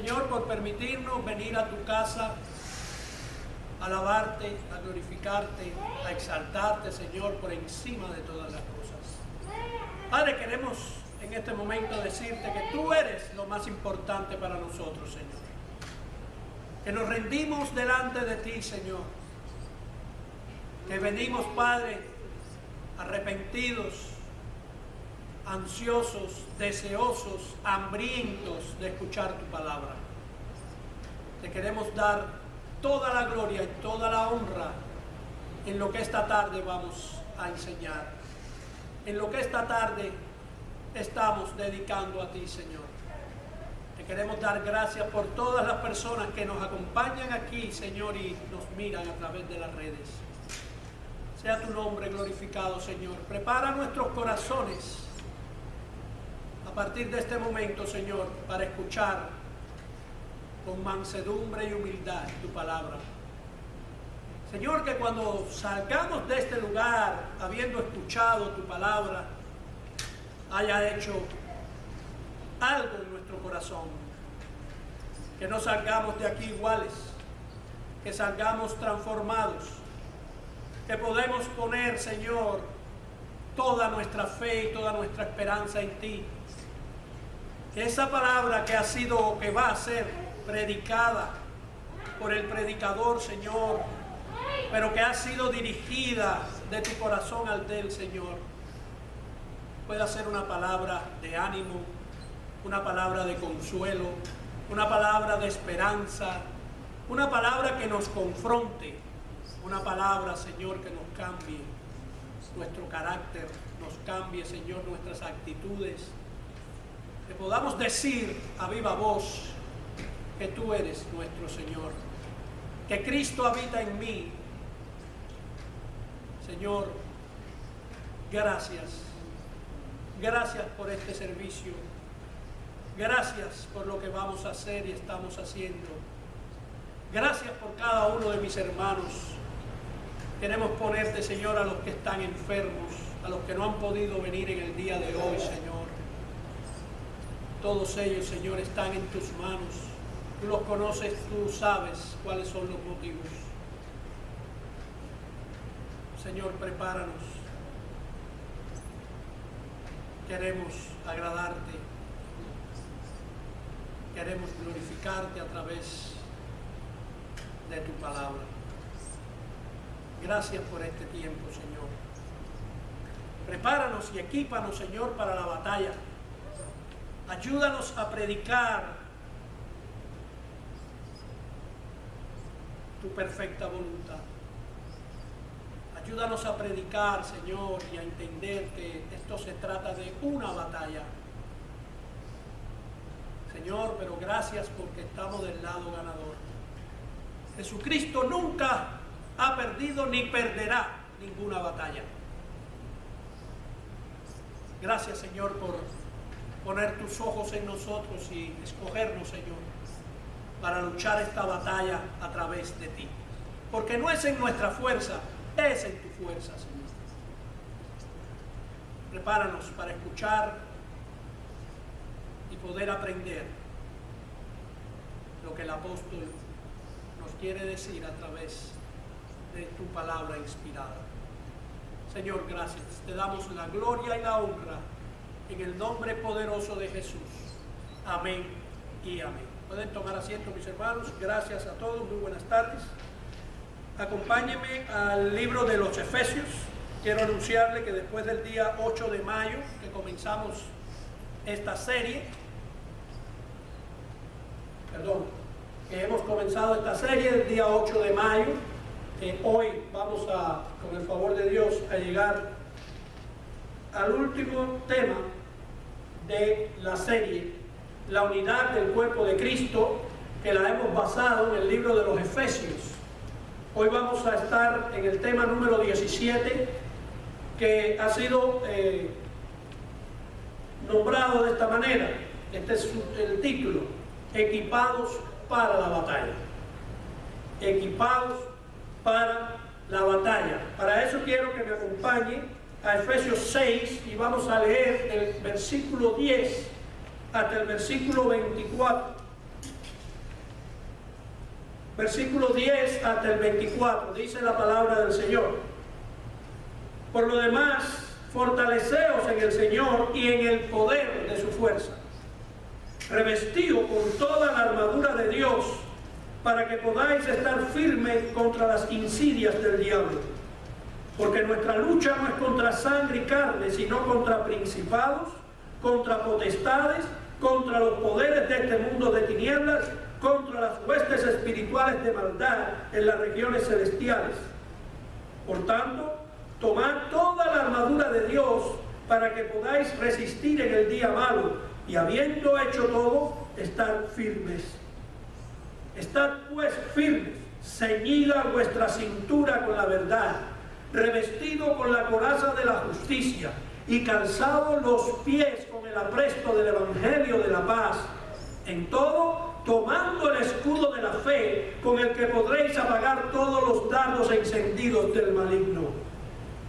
Señor, por permitirnos venir a tu casa, a alabarte, a glorificarte, a exaltarte, Señor, por encima de todas las cosas. Padre, queremos en este momento decirte que tú eres lo más importante para nosotros, Señor. Que nos rendimos delante de ti, Señor. Que venimos, Padre, arrepentidos, ansiosos, deseosos, hambrientos de escuchar tu palabra. Te queremos dar toda la gloria y toda la honra en lo que esta tarde vamos a enseñar, en lo que esta tarde estamos dedicando a ti, Señor. Te queremos dar gracias por todas las personas que nos acompañan aquí, Señor, y nos miran a través de las redes. Sea tu nombre glorificado, Señor. Prepara nuestros corazones a partir de este momento, Señor, para escuchar con mansedumbre y humildad tu palabra. Señor, que cuando salgamos de este lugar, habiendo escuchado tu palabra, haya hecho algo en nuestro corazón. Que no salgamos de aquí iguales, que salgamos transformados, que podemos poner, Señor, toda nuestra fe y toda nuestra esperanza en ti. Que esa palabra que ha sido o que va a ser predicada por el predicador, Señor, pero que ha sido dirigida de tu corazón al del Señor, pueda ser una palabra de ánimo, una palabra de consuelo, una palabra de esperanza, una palabra que nos confronte, una palabra, Señor, que nos cambie nuestro carácter, nos cambie, Señor, nuestras actitudes, que podamos decir a viva voz que tú eres nuestro Señor, que Cristo habita en mí. Señor, gracias. Gracias por este servicio. Gracias por lo que vamos a hacer y estamos haciendo. Gracias por cada uno de mis hermanos. Queremos ponerte, Señor, a los que están enfermos, a los que no han podido venir en el día de hoy, Señor. Todos ellos, Señor, están en tus manos. Tú los conoces, tú sabes cuáles son los motivos. Señor, prepáranos. Queremos agradarte. Queremos glorificarte a través de tu palabra. Gracias por este tiempo, Señor. Prepáranos y equípanos, Señor, para la batalla. Ayúdanos a predicar tu perfecta voluntad. Ayúdanos a predicar, Señor, y a entender que esto se trata de una batalla. Señor, pero gracias porque estamos del lado ganador. Jesucristo nunca ha perdido ni perderá ninguna batalla. Gracias, Señor, por poner tus ojos en nosotros y escogernos, Señor, para luchar esta batalla a través de ti. Porque no es en nuestra fuerza, es en tu fuerza, Señor. Prepáranos para escuchar y poder aprender lo que el apóstol nos quiere decir a través de tu palabra inspirada. Señor, gracias. Te damos la gloria y la honra en el nombre poderoso de Jesús. Amén y amén. Pueden tomar asiento, mis hermanos. Gracias a todos. Muy buenas tardes. Acompáñenme al libro de los Efesios. Quiero anunciarle que después del día 8 de mayo, que comenzamos esta serie, que hemos comenzado esta serie el día 8 de mayo, hoy vamos a, con el favor de Dios, a llegar al último tema de la serie, la unidad del cuerpo de Cristo, que la hemos basado en el libro de los Efesios. Hoy vamos a estar en el tema número 17, que ha sido nombrado de esta manera. Este es el título: equipados para la batalla. Equipados para la batalla. Para eso quiero que me acompañe a Efesios 6 y vamos a leer el versículo 10 hasta el versículo 24. versículo 10 hasta el 24, dice la palabra del Señor: por lo demás, fortaleceos en el Señor y en el poder de su fuerza, revestido con toda la armadura de Dios, para que podáis estar firmes contra las insidias del diablo. Porque nuestra lucha no es contra sangre y carne, sino contra principados, contra potestades, contra los poderes de este mundo de tinieblas, contra las huestes espirituales de maldad en las regiones celestiales. Por tanto, tomad toda la armadura de Dios para que podáis resistir en el día malo, y habiendo hecho todo, estar firmes. Estad pues firmes, ceñida vuestra cintura con la verdad, revestido con la coraza de la justicia, y calzados los pies con el apresto del evangelio de la paz. En todo, tomando el escudo de la fe, con el que podréis apagar todos los dardos encendidos del maligno.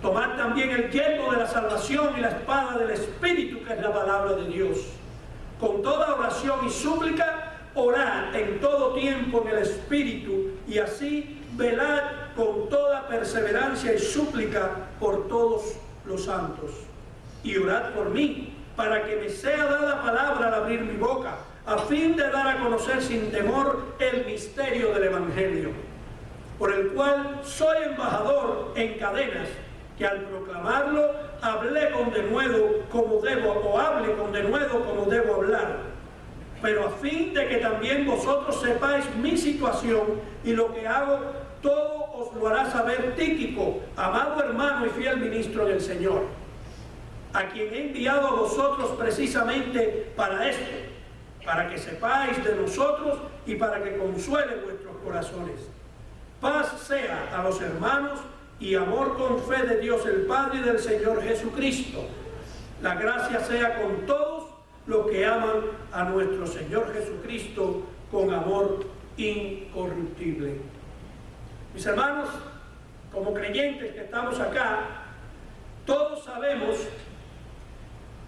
Tomad también el yelmo de la salvación y la espada del Espíritu, que es la palabra de Dios. Con toda oración y súplica, orad en todo tiempo en el Espíritu, y así velad con toda perseverancia y súplica por todos los santos. Y orad por mí, para que me sea dada palabra al abrir mi boca, a fin de dar a conocer sin temor el misterio del Evangelio, por el cual soy embajador en cadenas, que al proclamarlo hablé con denuedo como debo, o hable con denuedo como debo hablar, pero a fin de que también vosotros sepáis mi situación y lo que hago, todo os lo hará saber Tíquico, amado hermano y fiel ministro del Señor, a quien he enviado a vosotros precisamente para esto, para que sepáis de nosotros y para que consuele vuestros corazones. Paz sea a los hermanos y amor con fe de Dios el Padre y del Señor Jesucristo. La gracia sea con todos los que aman a nuestro Señor Jesucristo con amor incorruptible. Mis hermanos, como creyentes que estamos acá, todos sabemos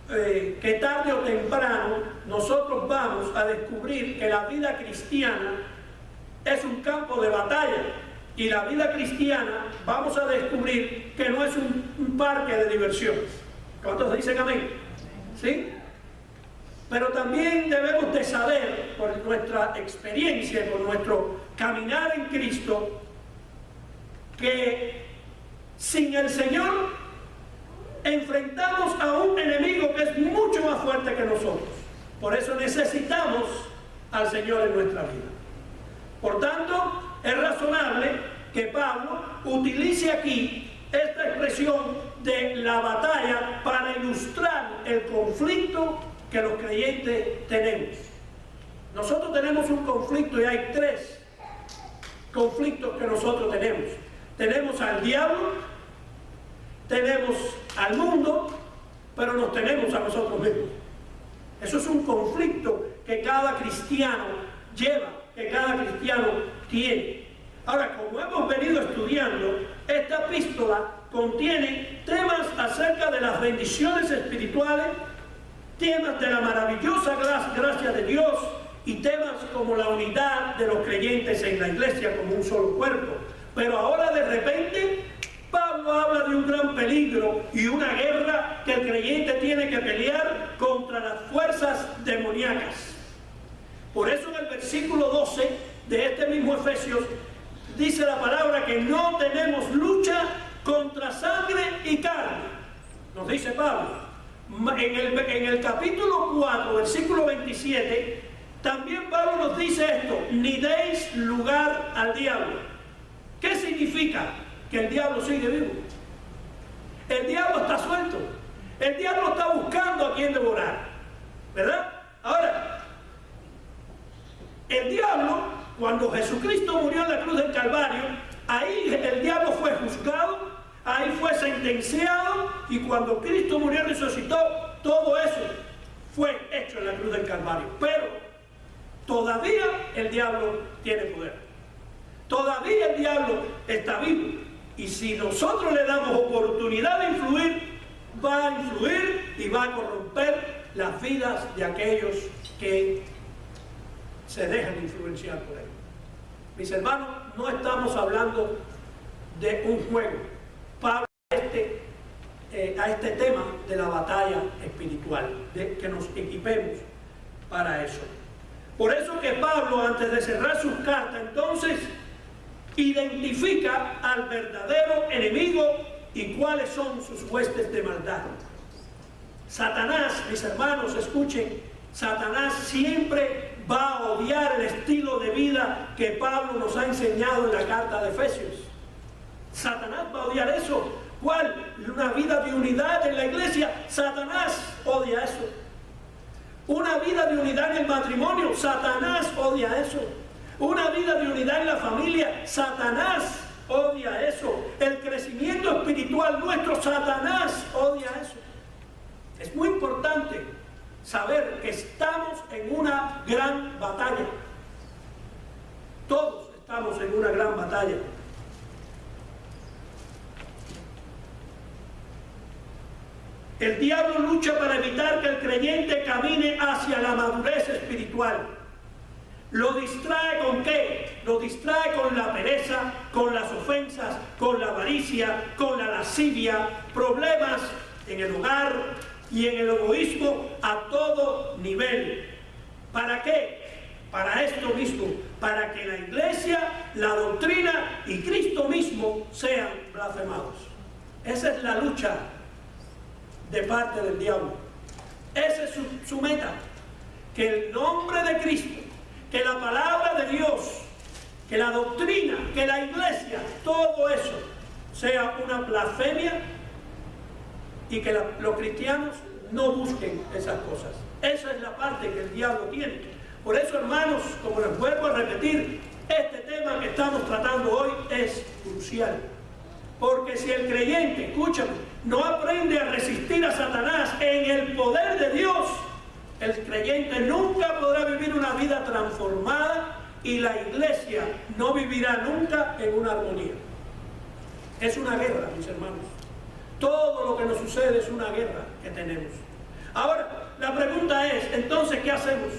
que tarde o temprano nosotros vamos a descubrir que la vida cristiana es un campo de batalla, y la vida cristiana vamos a descubrir que no es un parque de diversiones. ¿Cuántos dicen amén? ¿Sí? Pero también debemos de saber, por nuestra experiencia y por nuestro caminar en Cristo, que sin el Señor enfrentamos a un enemigo que es mucho más fuerte que nosotros. Por eso necesitamos al Señor en nuestra vida. Por tanto, es razonable que Pablo utilice aquí esta expresión de la batalla para ilustrar el conflicto que los creyentes tenemos. Nosotros tenemos un conflicto, y hay tres conflictos que nosotros tenemos. Tenemos al diablo, tenemos al mundo, pero nos tenemos a nosotros mismos. Eso es un conflicto que cada cristiano lleva, que cada cristiano tiene. Ahora, como hemos venido estudiando, esta epístola contiene temas acerca de las bendiciones espirituales, temas de la maravillosa gracia de Dios, y temas como la unidad de los creyentes en la iglesia como un solo cuerpo. Pero ahora de repente Pablo habla de un gran peligro y una guerra que el creyente tiene que pelear contra las fuerzas demoníacas. Por eso en el versículo 12 de este mismo Efesios dice la palabra que no tenemos lucha contra sangre y carne. Nos dice Pablo. En el capítulo 4, versículo 27, también Pablo nos dice esto: ni deis lugar al diablo. ¿Qué significa? Que el diablo sigue vivo. El diablo está suelto. El diablo está buscando a quien devorar, ¿verdad? Ahora, el diablo, cuando Jesucristo murió en la cruz del Calvario, ahí el diablo fue juzgado, ahí fue sentenciado, y cuando Cristo murió y resucitó, todo eso fue hecho en la cruz del Calvario. Pero todavía el diablo tiene poder. Todavía el diablo está vivo. Y si nosotros le damos oportunidad de influir, va a influir y va a corromper las vidas de aquellos que se dejan influenciar por él. Mis hermanos, no estamos hablando de un juego. Pablo a este tema de la batalla espiritual, de que nos equipemos para eso. Por eso que Pablo, antes de cerrar sus cartas, entonces identifica al verdadero enemigo y cuáles son sus huestes de maldad. Satanás, mis hermanos, escuchen, Satanás siempre va a odiar el estilo de vida que Pablo nos ha enseñado en la carta de Efesios. Satanás va a odiar eso. ¿Cuál? Una vida de unidad en la iglesia. Satanás odia eso. Una vida de unidad en el matrimonio. Satanás odia eso. Una vida de unidad en la familia. Satanás odia eso. El crecimiento espiritual nuestro. Satanás odia eso. Es muy importante saber que estamos en una gran batalla. Todos estamos en una gran batalla. El diablo lucha para evitar que el creyente camine hacia la madurez espiritual. ¿Lo distrae con qué? Lo distrae con la pereza, con las ofensas, con la avaricia, con la lascivia, problemas en el hogar y en el egoísmo a todo nivel. ¿Para qué? Para esto mismo, para que la iglesia, la doctrina y Cristo mismo sean blasfemados. Esa es la lucha de parte del diablo. Esa es su meta, que el nombre de Cristo, que la palabra de Dios, que la doctrina, que la iglesia, todo eso sea una blasfemia y que los cristianos no busquen esas cosas. Esa es la parte que el diablo tiene. Por eso, hermanos, como les vuelvo a repetir, este tema que estamos tratando hoy es crucial. Porque si el creyente, escúchame, no aprende a resistir a Satanás en el poder de Dios, el creyente nunca podrá vivir una vida transformada y la iglesia no vivirá nunca en una armonía. Es una guerra, mis hermanos. Todo lo que nos sucede es una guerra que tenemos. Ahora, la pregunta es, entonces, ¿qué hacemos?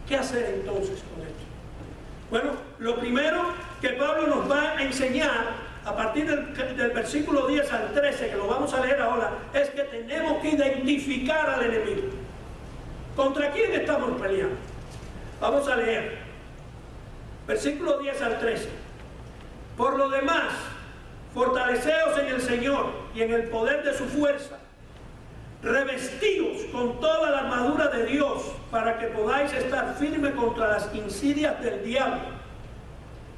¿Qué hacer entonces con esto? Bueno, lo primero que Pablo nos va a enseñar a partir del versículo 10 al 13, que lo vamos a leer ahora, es que tenemos que identificar al enemigo. ¿Contra quién estamos peleando? Vamos a leer. Versículo 10 al 13. Por lo demás, fortaleceos en el Señor y en el poder de su fuerza. Revestidos con toda la armadura de Dios para que podáis estar firmes contra las insidias del diablo.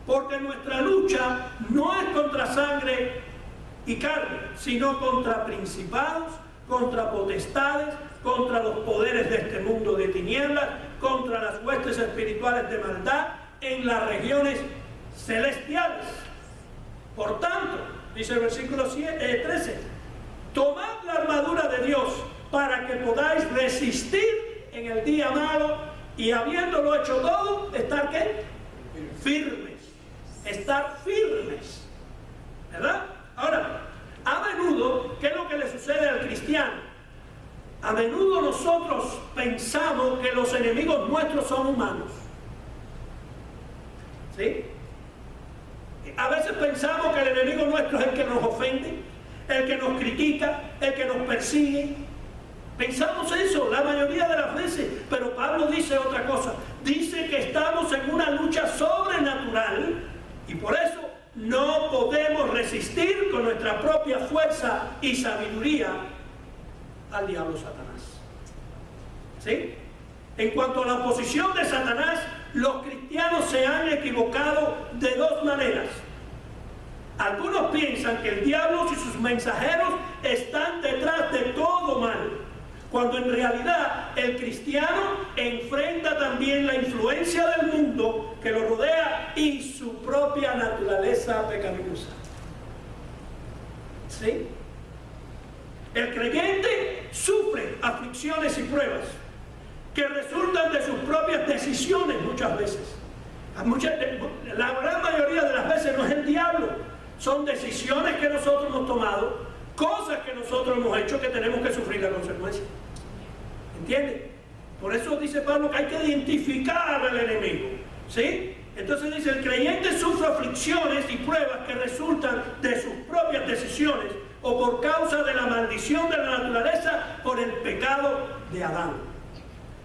Porque nuestra lucha no es contra sangre y carne, sino contra principados, contra potestades, contra los poderes de este mundo de tinieblas, contra las huestes espirituales de maldad en las regiones celestiales. Por tanto, dice el versículo 13, tomad la armadura de Dios para que podáis resistir en el día malo y habiéndolo hecho todo, ¿estar qué? Firmes. Estar firmes, ¿verdad? Ahora, a menudo, ¿qué es lo que le sucede al cristiano? A menudo nosotros pensamos que los enemigos nuestros son humanos, ¿sí? A veces pensamos que el enemigo nuestro es el que nos ofende, el que nos critica, el que nos persigue. Pensamos eso la mayoría de las veces, pero Pablo dice otra cosa. Dice que estamos en una lucha sobrenatural y por eso no podemos resistir con nuestra propia fuerza y sabiduría al diablo Satanás. ¿Sí? En cuanto a la oposición de Satanás, los cristianos se han equivocado de dos maneras. Algunos piensan que el diablo y sus mensajeros están detrás de todo mal, cuando en realidad el cristiano enfrenta también la influencia del mundo que lo rodea y su propia naturaleza pecaminosa. ¿Sí? El creyente sufre aflicciones y pruebas que resultan de sus propias decisiones muchas veces. La gran mayoría de las veces no es el diablo, son decisiones que nosotros hemos tomado, cosas que nosotros hemos hecho que tenemos que sufrir la consecuencia. ¿Entiende? Por eso dice Pablo que hay que identificar al enemigo, ¿sí? Entonces dice, el creyente sufre aflicciones y pruebas que resultan de sus propias decisiones o por causa de la maldición de la naturaleza por el pecado de Adán.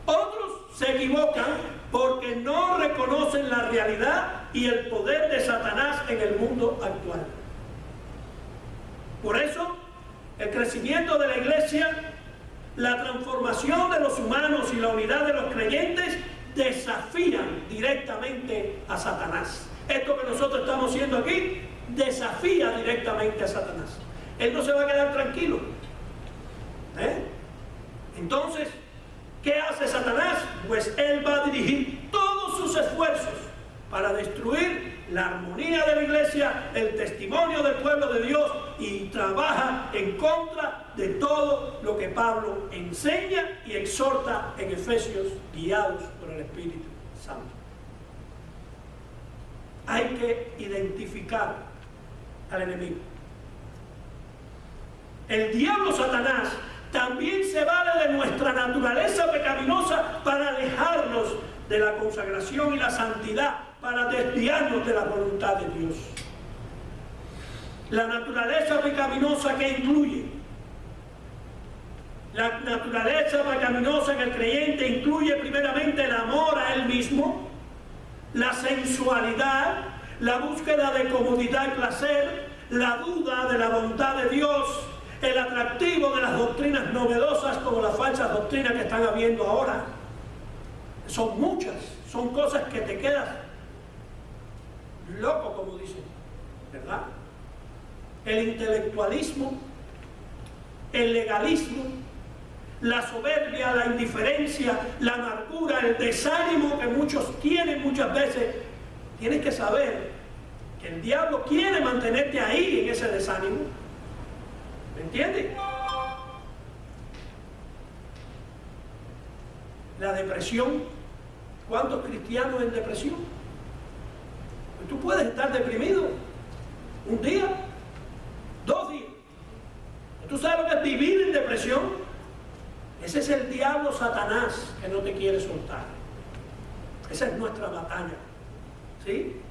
Otros se equivocan porque no reconocen la realidad y el poder de Satanás en el mundo actual. Por eso, el crecimiento de la iglesia, la transformación de los humanos y la unidad de los creyentes desafían directamente a Satanás. Esto que nosotros estamos haciendo aquí desafía directamente a Satanás. Él no se va a quedar tranquilo. Entonces, ¿qué hace Satanás? Pues él va a dirigir todos sus esfuerzos para destruir la armonía de la iglesia, el testimonio del pueblo de Dios, y trabaja en contra de todo lo que Pablo enseña y exhorta en Efesios, guiados por el Espíritu Santo. Hay que identificar al enemigo. El diablo Satanás también se vale de nuestra naturaleza pecaminosa para alejarnos de la consagración y la santidad, para desviarnos de la voluntad de Dios. La naturaleza pecaminosa que incluye, la naturaleza pecaminosa en el creyente incluye primeramente el amor a él mismo, la sensualidad, la búsqueda de comodidad y placer, la duda de la bondad de Dios, el atractivo de las doctrinas novedosas como las falsas doctrinas que están habiendo ahora. Son muchas, son cosas que te quedas loco, como dicen, ¿verdad? El intelectualismo, el legalismo, la soberbia, la indiferencia, la amargura, el desánimo que muchos tienen muchas veces. Tienes que saber que el diablo quiere mantenerte ahí en ese desánimo. ¿Me entiendes? La depresión. ¿Cuántos cristianos en depresión? Pues tú puedes estar deprimido un día, 2 días. ¿Tú sabes lo que es vivir en depresión? Ese es el diablo Satanás que no te quiere soltar. Esa es nuestra batalla. ¿Sí?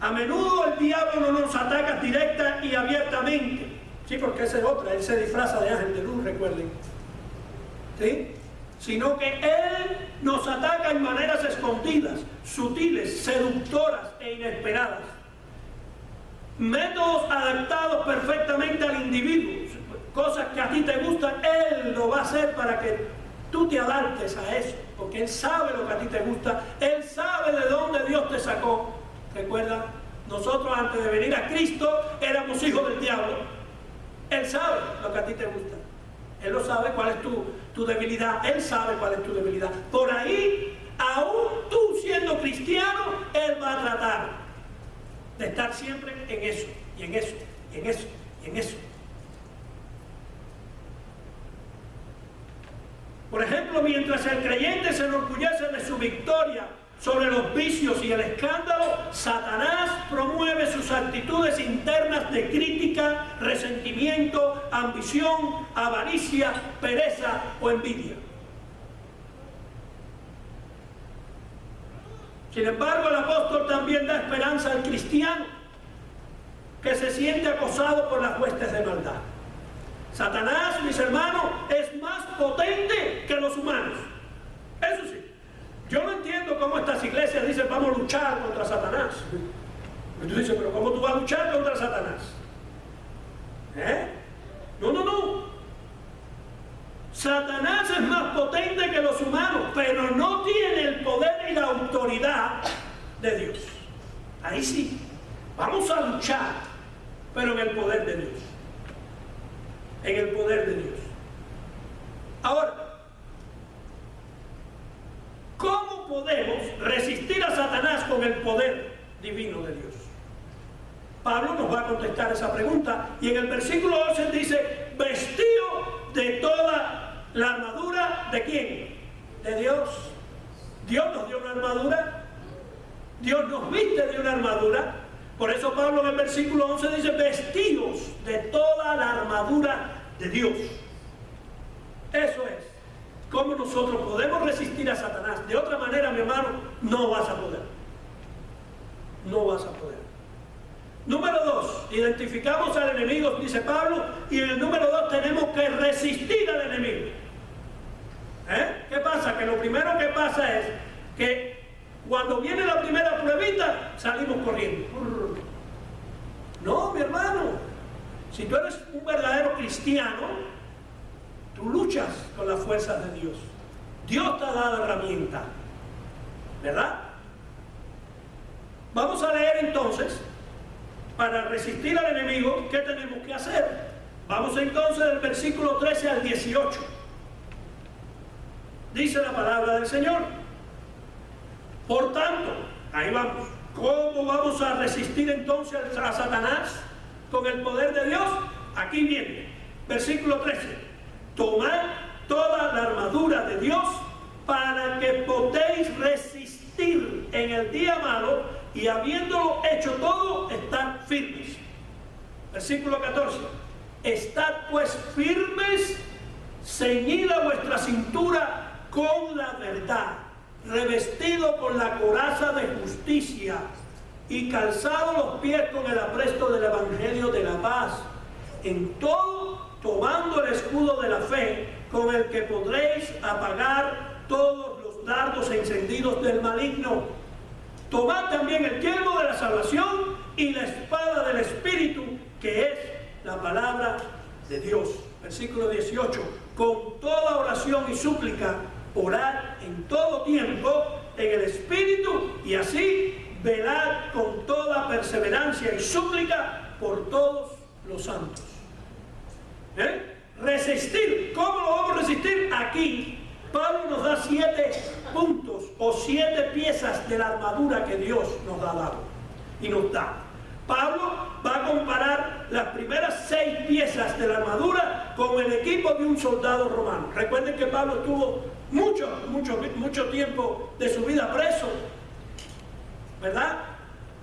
A menudo el diablo no nos ataca directa y abiertamente. Sí, porque esa es otra. Él se disfraza de ángel de luz, recuerden. ¿Sí? Sino que él nos ataca en maneras escondidas, sutiles, seductoras e inesperadas. Métodos adaptados perfectamente al individuo. Cosas que a ti te gustan, él lo va a hacer para que tú te adaptes a eso. Porque él sabe lo que a ti te gusta, él sabe de dónde Dios te sacó. Recuerda, nosotros antes de venir a Cristo éramos hijos del diablo. Él sabe lo que a ti te gusta. Él lo sabe cuál es tu debilidad. Él sabe cuál es tu debilidad. Por ahí, aún tú siendo cristiano, él va a tratar de estar siempre en eso, y en eso, y en eso, y en eso. Por ejemplo, mientras el creyente se enorgullece de su victoria sobre los vicios y el escándalo, Satanás promueve sus actitudes internas de crítica, resentimiento, ambición, avaricia, pereza o envidia. Sin embargo, el apóstol también da esperanza al cristiano que se siente acosado por las huestes de maldad. Satanás, mis hermanos, es más potente que los humanos. Eso sí. Yo no entiendo cómo estas iglesias dicen vamos a luchar contra Satanás. Y tú dices, pero ¿cómo tú vas a luchar contra Satanás? No. Satanás es más potente que los humanos, pero no tiene el poder y la autoridad de Dios. Ahí sí, vamos a luchar, pero en el poder de Dios. En el poder de Dios. Ahora, ¿cómo podemos resistir a Satanás con el poder divino de Dios? Pablo nos va a contestar esa pregunta y en el versículo 11 dice, vestido de toda la armadura, ¿de quién? De Dios. Dios nos dio una armadura, Dios nos viste de una armadura. Por eso Pablo en el versículo 11 dice, vestidos de toda la armadura de Dios. Eso es. cómo nosotros podemos resistir a Satanás. De otra manera, mi hermano, no vas a poder. No vas a poder. Número 2, identificamos al enemigo, dice Pablo, y en el número 2 tenemos que resistir al enemigo. ¿Qué pasa? Que lo primero que pasa es que cuando viene la primera pruebita, salimos corriendo. No, mi hermano, si tú eres un verdadero cristiano, tú luchas con las fuerzas de Dios. Dios te ha dado herramienta, ¿verdad? Vamos a leer entonces, para resistir al enemigo, ¿qué tenemos que hacer? Vamos entonces del versículo 13 al 18. Dice la palabra del Señor. Por tanto, ahí vamos. ¿Cómo vamos a resistir entonces a Satanás con el poder de Dios? Aquí viene, versículo 13. Tomad toda la armadura de Dios para que podéis resistir en el día malo y habiéndolo hecho todo, estad firmes. Versículo 14. Estad pues firmes, ceñida vuestra cintura con la verdad, revestido con la coraza de justicia y calzado los pies con el apresto del evangelio de la paz. En todo, tomando el escudo de la fe, con el que podréis apagar todos los dardos encendidos del maligno. Tomad también el yelmo de la salvación y la espada del Espíritu, que es la palabra de Dios. Versículo 18. Con toda oración y súplica, orad en todo tiempo en el Espíritu, y así velad con toda perseverancia y súplica por todos los santos. Resistir. ¿Cómo lo vamos a resistir? Aquí Pablo nos da 7 puntos o 7 piezas de la armadura que Dios nos ha dado y nos da. Pablo va a comparar las primeras 6 piezas de la armadura con el equipo de un soldado romano. Recuerden que Pablo estuvo mucho tiempo de su vida preso, ¿verdad?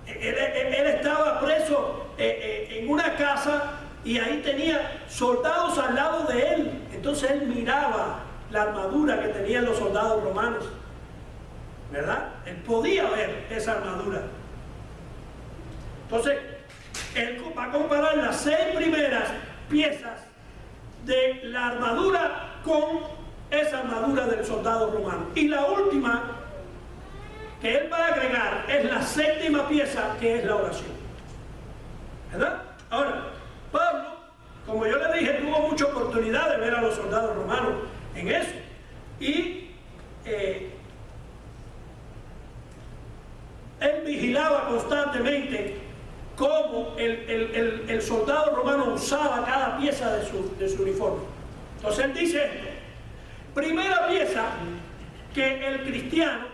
Él estaba preso en una casa y ahí tenía soldados al lado de él. Entonces él miraba la armadura que tenían los soldados romanos, ¿verdad? Él podía ver esa armadura. Entonces, él va a comparar las 6 primeras piezas de la armadura con esa armadura del soldado romano. Y la última que él va a agregar es la 7ª pieza, que es la oración, ¿verdad? Ahora, Pablo, como yo le dije, tuvo mucha oportunidad de ver a los soldados romanos en eso. Y él vigilaba constantemente cómo el soldado romano usaba cada pieza de su uniforme. Entonces él dice esto. Primera pieza que el cristiano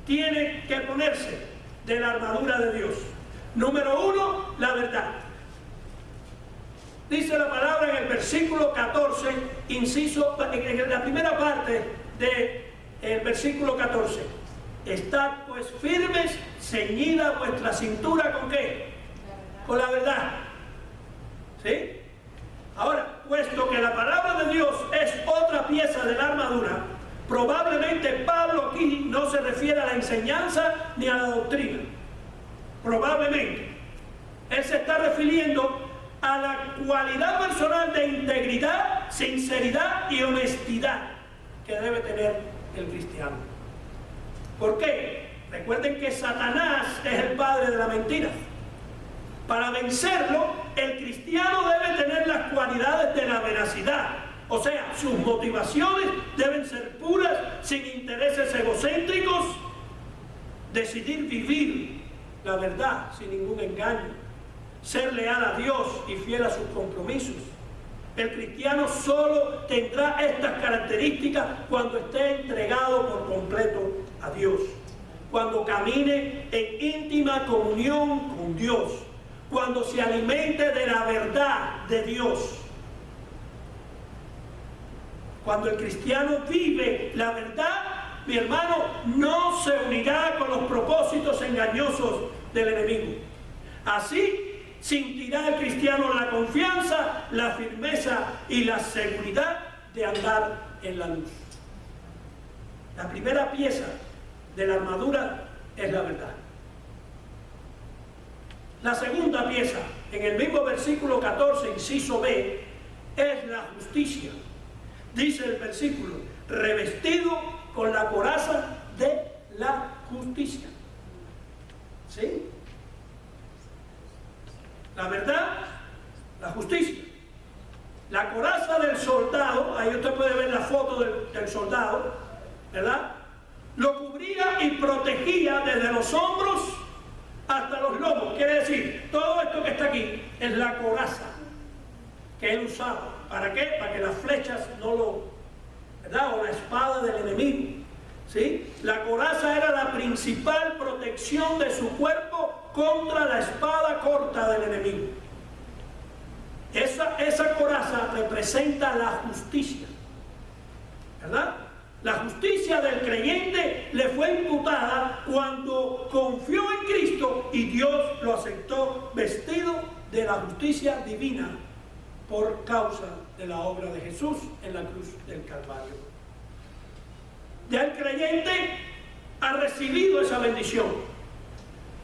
tiene que ponerse de la armadura de Dios. Número 1, la verdad. Dice la palabra en el versículo 14, inciso, en la primera parte del versículo 14. Estad pues firmes, ceñida vuestra cintura, ¿con qué? Con la verdad. ¿Sí? Ahora, puesto que la palabra de Dios es otra pieza de la armadura, probablemente Pablo aquí no se refiere a la enseñanza ni a la doctrina. Probablemente. Él se está refiriendo a la cualidad personal de integridad, sinceridad y honestidad que debe tener el cristiano. ¿Por qué? Recuerden que Satanás es el padre de la mentira. Para vencerlo, el cristiano debe tener las cualidades de la veracidad. O sea, sus motivaciones deben ser puras, sin intereses egocéntricos. Decidir vivir la verdad sin ningún engaño. Ser leal a Dios y fiel a sus compromisos. El cristiano solo tendrá estas características cuando esté entregado por completo a Dios, cuando camine en íntima comunión con Dios, cuando se alimente de la verdad de Dios. Cuando el cristiano vive la verdad, mi hermano, no se unirá con los propósitos engañosos del enemigo. Así sentirá el cristiano la confianza, la firmeza y la seguridad de andar en la luz. La primera pieza de la armadura es la verdad. La segunda pieza, en el mismo versículo 14, inciso B, es la justicia. Dice el versículo, revestido con la coraza de la justicia. ¿Sí? La verdad, la justicia. La coraza del soldado, ahí usted puede ver la foto del soldado, ¿verdad? Lo cubría y protegía desde los hombros hasta los lomos. Quiere decir, todo esto que está aquí es la coraza que él usaba. ¿Para qué? Para que las flechas no lo... ¿verdad? O la espada del enemigo. ¿Sí? La coraza era la principal protección de su cuerpo contra la espada corta del enemigo. Esa coraza representa la justicia, ¿verdad? La justicia del creyente le fue imputada cuando confió en Cristo y Dios lo aceptó vestido de la justicia divina por causa de la obra de Jesús en la cruz del Calvario. Ya el creyente ha recibido esa bendición,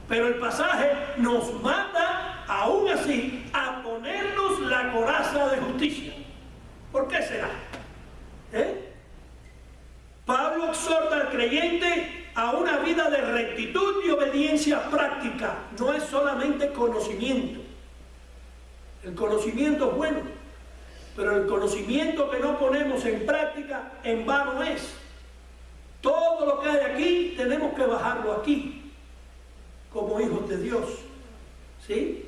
pero el pasaje nos manda aún así a ponernos la coraza de justicia. ¿Por qué será? Pablo exhorta al creyente a una vida de rectitud y obediencia práctica. No es solamente conocimiento. El conocimiento es bueno, pero el conocimiento que no ponemos en práctica en vano es. Todo lo que hay aquí tenemos que bajarlo aquí como hijos de Dios. ¿Sí?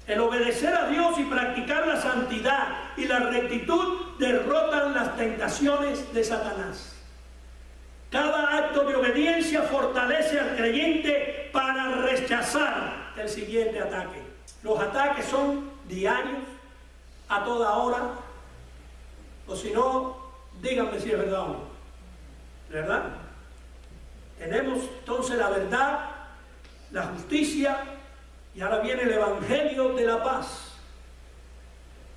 El obedecer a Dios y practicar la santidad y la rectitud derrotan las tentaciones de Satanás. Cada acto de obediencia fortalece al creyente para rechazar el siguiente ataque. Los ataques son diarios, a toda hora, o si no, díganme si es verdad o no. ¿Verdad? Tenemos entonces la verdad, la justicia, y ahora viene el evangelio de la paz.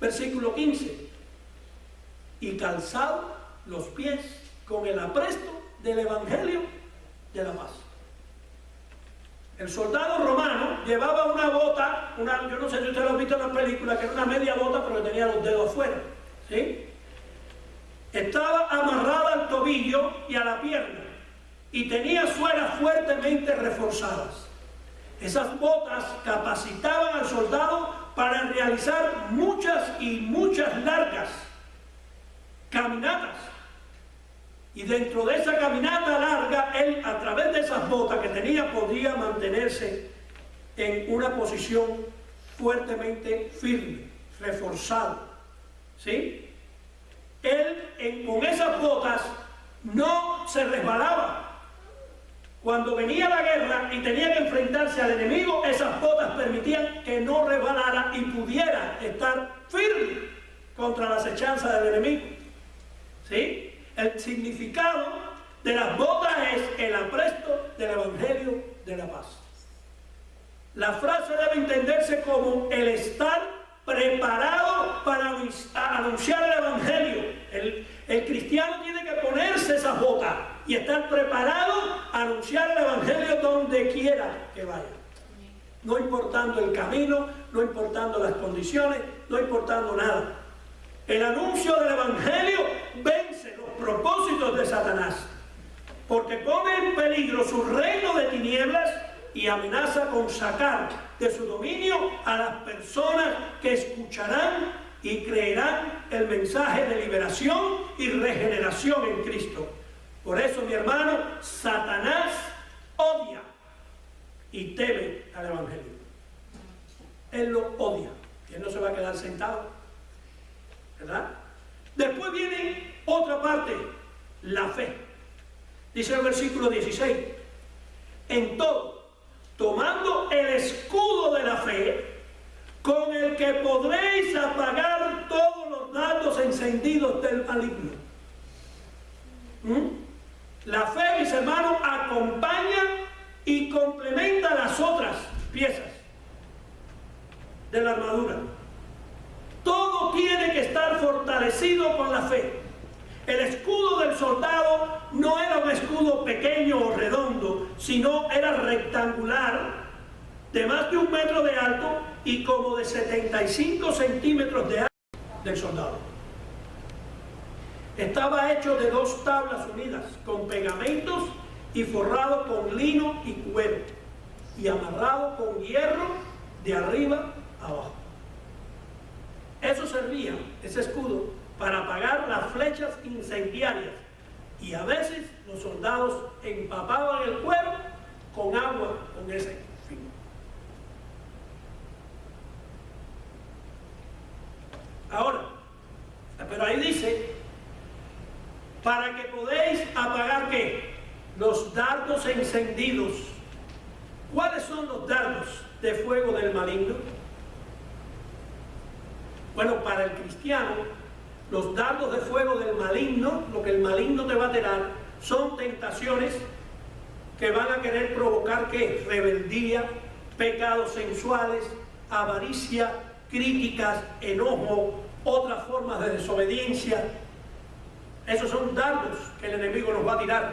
Versículo 15. Y calzado los pies con el apresto del evangelio de la paz. El soldado romano llevaba una bota, yo no sé si usted lo ha visto en la película, que era una media bota, pero tenía los dedos afuera. ¿Sí? Estaba amarrada al tobillo y a la pierna y tenía suelas fuertemente reforzadas. Esas botas capacitaban al soldado para realizar muchas y muchas largas caminatas. Y dentro de esa caminata larga, él a través de esas botas que tenía podía mantenerse en una posición fuertemente firme, reforzado. ¿Sí? Él con esas botas no se resbalaba. Cuando venía la guerra y tenía que enfrentarse al enemigo, esas botas permitían que no resbalara y pudiera estar firme contra la acechanza del enemigo. ¿Sí? El significado de las botas es el apresto del evangelio de la paz. La frase debe entenderse como el estar preparado para anunciar el evangelio. El cristiano tiene que ponerse esas botas y estar preparado a anunciar el evangelio donde quiera que vaya. No importando el camino, no importando las condiciones, no importando nada. El anuncio del evangelio vence los propósitos de Satanás, porque pone en peligro su reino de tinieblas y amenaza con sacar de su dominio a las personas que escucharán y creerán el mensaje de liberación y regeneración en Cristo. Por eso, mi hermano, Satanás odia y teme al evangelio. Él lo odia. Él no se va a quedar sentado, ¿verdad? Después viene otra parte, la fe. Dice el versículo 16: en todo, tomando el escudo de la fe, con el que podréis apagar todos los dardos encendidos del maligno. La fe, mis hermanos, acompaña y complementa las otras piezas de la armadura. Todo tiene que estar fortalecido con la fe. El escudo del soldado no era un escudo pequeño o redondo, sino era rectangular, de más de 1 metro de alto y como de 75 centímetros de alto del soldado. Estaba hecho de 2 tablas unidas, con pegamentos y forrado con lino y cuero, y amarrado con hierro de arriba a abajo. Eso servía, ese escudo, para apagar las flechas incendiarias, y a veces los soldados empapaban el cuero con agua con ese fin. Ahora, pero ahí dice, para que podéis apagar ¿qué? Los dardos encendidos. ¿Cuáles son los dardos de fuego del maligno? Bueno, para el cristiano, los dardos de fuego del maligno, lo que el maligno te va a tirar, son tentaciones que van a querer provocar ¿qué? Rebeldía, pecados sensuales, avaricia, críticas, enojo, otras formas de desobediencia. Esos son dardos que el enemigo nos va a tirar.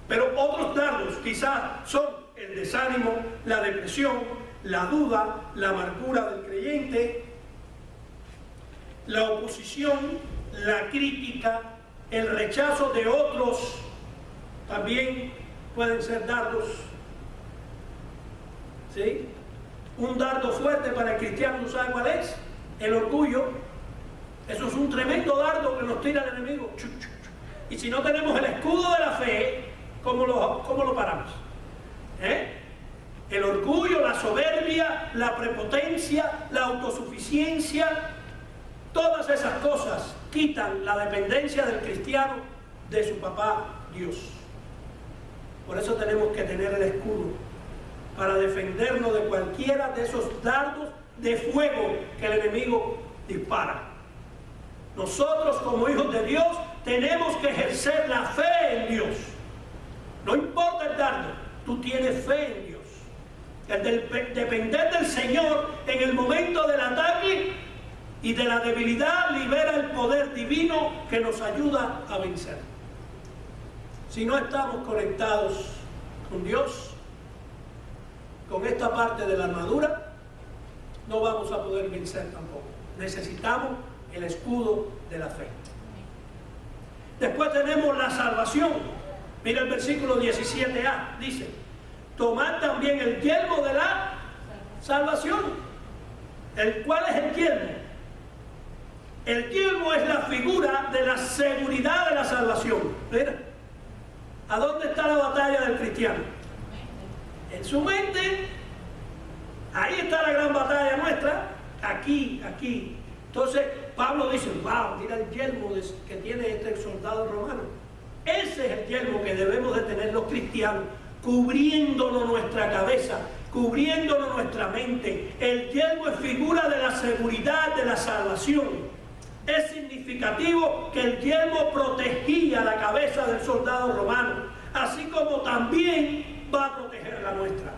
Pero otros dardos quizás son el desánimo, la depresión, la duda, la amargura del creyente, la oposición, la crítica, el rechazo de otros, también pueden ser dardos. ¿Sí? Un dardo fuerte para el cristiano, ¿no sabe cuál es? El orgullo. Eso es un tremendo dardo que nos tira el enemigo. Y si no tenemos el escudo de la fe, ¿cómo lo paramos? El orgullo, la soberbia, la prepotencia, la autosuficiencia, todas esas cosas quitan la dependencia del cristiano de su papá Dios. Por eso tenemos que tener el escudo para defendernos de cualquiera de esos dardos de fuego que el enemigo dispara. Nosotros como hijos de Dios tenemos que ejercer la fe en Dios. No importa el dardo, tú tienes fe en Dios. El depender del Señor en el momento del ataque y de la debilidad libera el poder divino que nos ayuda a vencer. Si no estamos conectados con Dios, con esta parte de la armadura, no vamos a poder vencer tampoco. Necesitamos el escudo de la fe. Después tenemos la salvación. Mira el versículo 17a, dice: tomad también el yelmo de la salvación. ¿Cuál es el yelmo? El yelmo es la figura de la seguridad de la salvación. Mira, ¿a dónde está la batalla del cristiano? En su mente. Ahí está la gran batalla nuestra. Aquí. Entonces Pablo dice: wow, mira el yelmo que tiene este soldado romano. Ese es el yelmo que debemos de tener los cristianos, cubriéndonos nuestra cabeza, cubriéndonos nuestra mente. El yelmo es figura de la seguridad de la salvación. Es significativo que el yelmo protegía la cabeza del soldado romano, así como también va a proteger la nuestra.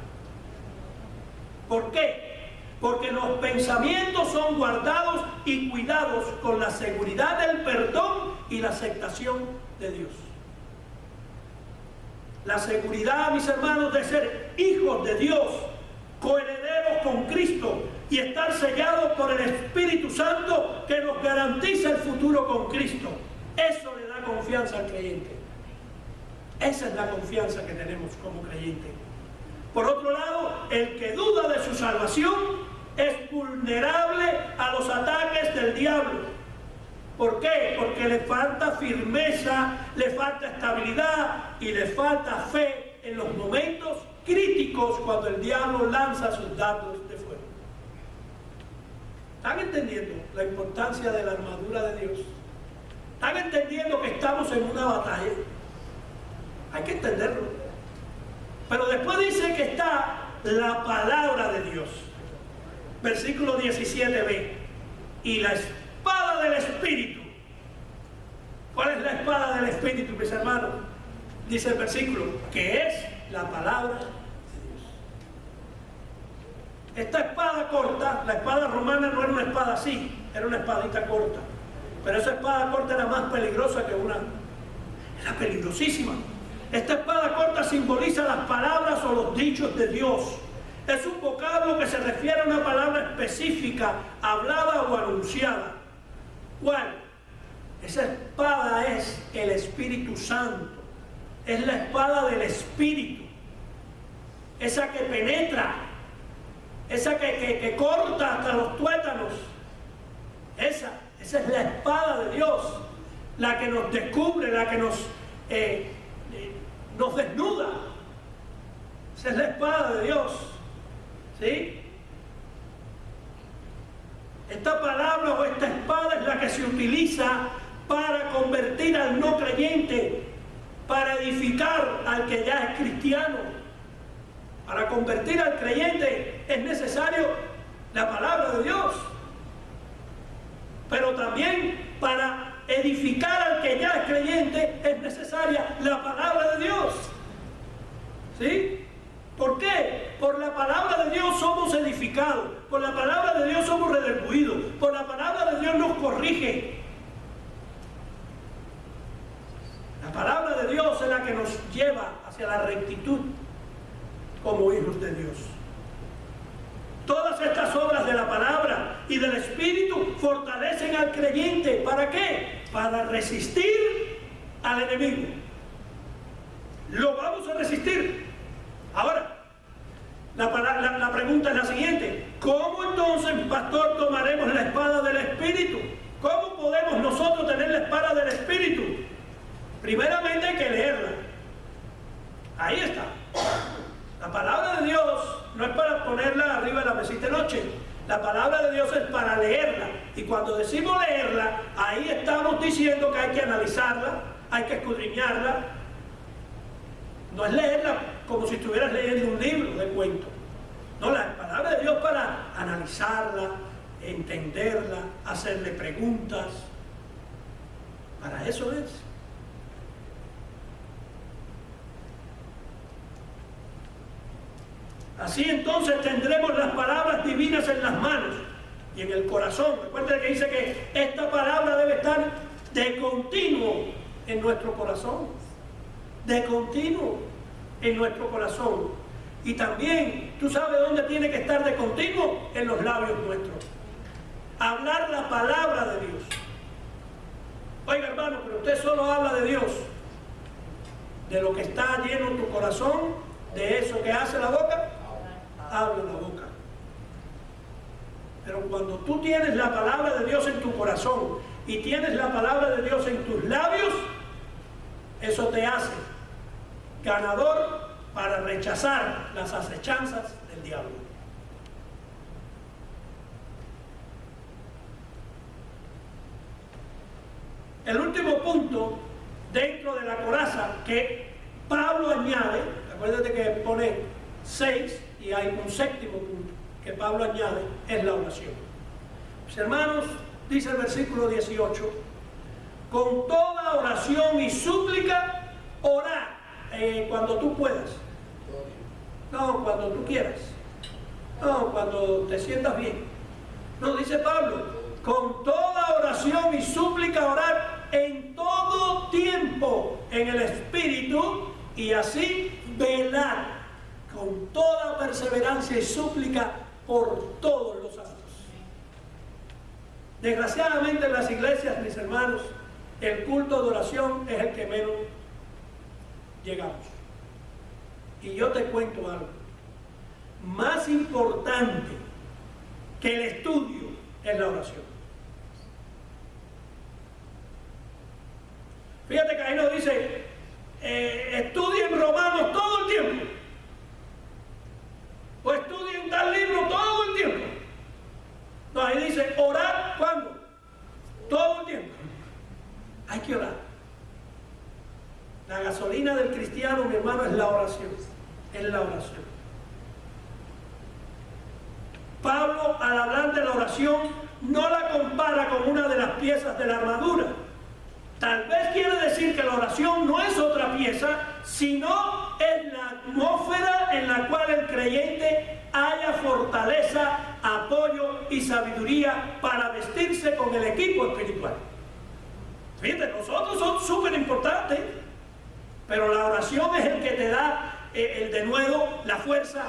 ¿Por qué? Porque los pensamientos son guardados y cuidados con la seguridad del perdón y la aceptación de Dios. La seguridad, mis hermanos, de ser hijos de Dios, coherederos con Cristo y estar sellados por el Espíritu Santo que nos garantiza el futuro con Cristo. Eso le da confianza al creyente. Esa es la confianza que tenemos como creyentes. Por otro lado, el que duda de su salvación es vulnerable a los ataques del diablo. ¿Por qué? Porque le falta firmeza, le falta estabilidad y le falta fe en los momentos críticos cuando el diablo lanza sus dardos de fuego. ¿Están entendiendo la importancia de la armadura de Dios? ¿Están entendiendo que estamos en una batalla? Hay que entenderlo. Pero después dice que está la palabra de Dios. Versículo 17b. Y la espada del Espíritu. ¿Cuál es la espada del Espíritu, mis hermanos? Dice el versículo, que es la palabra de Dios. Esta espada corta, la espada romana no era una espada así, era una espadita corta. Pero esa espada corta era más peligrosa que una. Era peligrosísima. Esta espada corta simboliza las palabras o los dichos de Dios. Es un vocablo que se refiere a una palabra específica, hablada o anunciada. ¿Cuál? Esa espada es el Espíritu Santo. Es la espada del Espíritu. Esa que penetra. Esa que corta hasta los tuétanos. Esa es la espada de Dios. La que nos descubre, la que nos desnuda. Esa es la espada de Dios. ¿Sí? Esta palabra o esta espada es la que se utiliza para convertir al no creyente, para edificar al que ya es cristiano. Para convertir al creyente es necesario la palabra de Dios, pero también para edificar al que ya es creyente es necesaria la palabra de Dios. ¿Sí? ¿Por qué? Por la palabra de Dios somos edificados, por la palabra de Dios somos redarguidos, por la palabra de Dios nos corrige. La palabra de Dios es la que nos lleva hacia la rectitud como hijos de Dios. Todas estas obras de la palabra y del Espíritu fortalecen al creyente. ¿Para qué? Para resistir al enemigo. Lo vamos a resistir. Ahora, la pregunta es la siguiente: ¿cómo entonces, pastor, tomaremos la espada del Espíritu? ¿Cómo podemos nosotros tener la espada del Espíritu? Primeramente hay que leerla. Ahí está. La palabra de Dios no es para ponerla arriba de la mesita de noche. La palabra de Dios es para leerla. Y cuando decimos leerla, ahí estamos diciendo que hay que analizarla, hay que escudriñarla. No es leerla como si estuvieras leyendo un libro de cuentos. No, la palabra de Dios para analizarla, entenderla, hacerle preguntas. Para eso es. Así entonces tendremos las palabras divinas en las manos y en el corazón. Recuerden que dice que esta palabra debe estar de continuo en nuestro corazón. De continuo en nuestro corazón. Y también, ¿tú sabes dónde tiene que estar de continuo? En los labios nuestros. Hablar la palabra de Dios. Oiga, hermano, pero usted solo habla de Dios. De lo que está lleno en tu corazón, de eso que hace la boca, habla la boca. Pero cuando tú tienes la palabra de Dios en tu corazón y tienes la palabra de Dios en tus labios, eso te hace ganador para rechazar las acechanzas del diablo. El último punto dentro de la coraza que Pablo añade, acuérdate que pone 6 y hay un séptimo punto que Pablo añade, es la oración. Mis hermanos, dice el versículo 18, con toda oración y súplica, orad cuando tú puedas. No, cuando tú quieras. No, cuando te sientas bien. No, dice Pablo, con toda oración y súplica, orar en todo tiempo en el Espíritu, y así velar con toda perseverancia y súplica por todos los santos. Desgraciadamente en las iglesias, mis hermanos, el culto de oración es el que menos llegamos. Y yo te cuento algo. Más importante que el estudio es la oración. Fíjate que ahí nos dice, estudien Romanos todo el tiempo. O estudien tal libro todo el tiempo. No, ahí dice, orar, ¿cuándo? Todo el tiempo. Hay que orar. La gasolina del cristiano, mi hermano, es la oración. Es la oración. Pablo, al hablar de la oración, no la compara con una de las piezas de la armadura. Tal vez quiere decir que la oración no es otra pieza, sino es la atmósfera en la cual el creyente haya fortaleza, apoyo y sabiduría para vestirse con el equipo espiritual. Fíjate, los otros son súper importantes, pero la oración es el que te da el denuedo, la fuerza,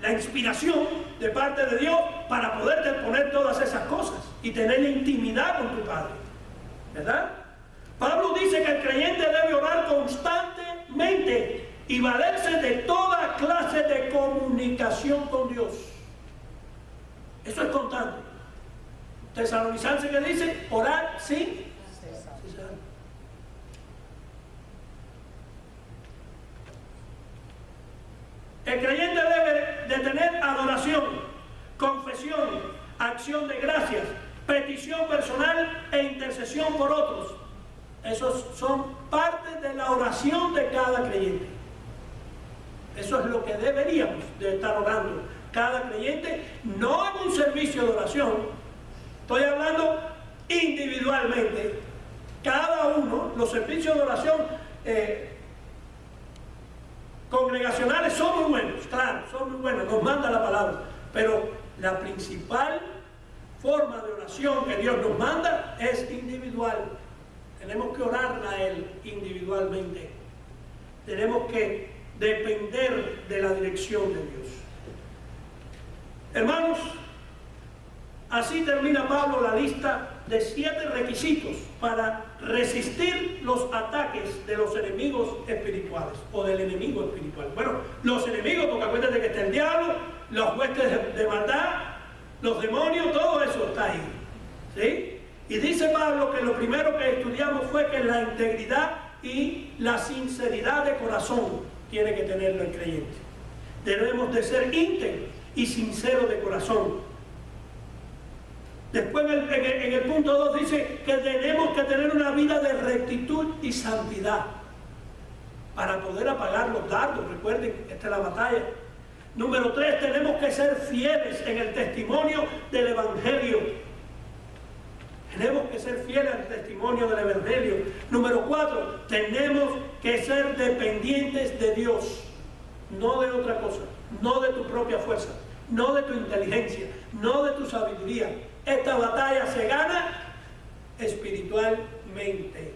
la inspiración de parte de Dios para poderte poner todas esas cosas y tener intimidad con tu Padre, ¿verdad? Pablo dice que el creyente debe orar constantemente y valerse de toda clase de comunicación con Dios. Eso es constante. Tesalonicenses que dice orar sin cesar. El creyente debe de tener adoración, confesión, acción de gracias, petición personal e intercesión por otros. Esos son parte de la oración de cada creyente. Eso es lo que deberíamos de estar orando cada creyente, no en un servicio de oración. Estoy hablando individualmente. Cada uno, los servicios de oración congregacionales son muy buenos, claro, son muy buenos, nos manda la palabra, pero la principal forma de oración que Dios nos manda es individual. Tenemos que orarla a Él individualmente. Tenemos que depender de la dirección de Dios. Hermanos, así termina Pablo la lista de 7 requisitos para resistir los ataques de los enemigos espirituales o del enemigo espiritual. Bueno, los enemigos, porque acuérdate que está el diablo, los huestes de maldad, los demonios, todo eso está ahí, ¿sí? Y dice Pablo que lo primero que estudiamos fue que la integridad y la sinceridad de corazón tiene que tenerlo el creyente. Debemos de ser íntegros y sinceros de corazón. Después en el punto 2 dice que tenemos que tener una vida de rectitud y santidad para poder apagar los dardos. Recuerden, esta es la batalla. Número 3, tenemos que ser fieles en el testimonio del Evangelio. Tenemos que ser fieles al testimonio del Evangelio. Número 4, tenemos que ser dependientes de Dios, no de otra cosa, no de tu propia fuerza, no de tu inteligencia, no de tu sabiduría. Esta batalla se gana espiritualmente.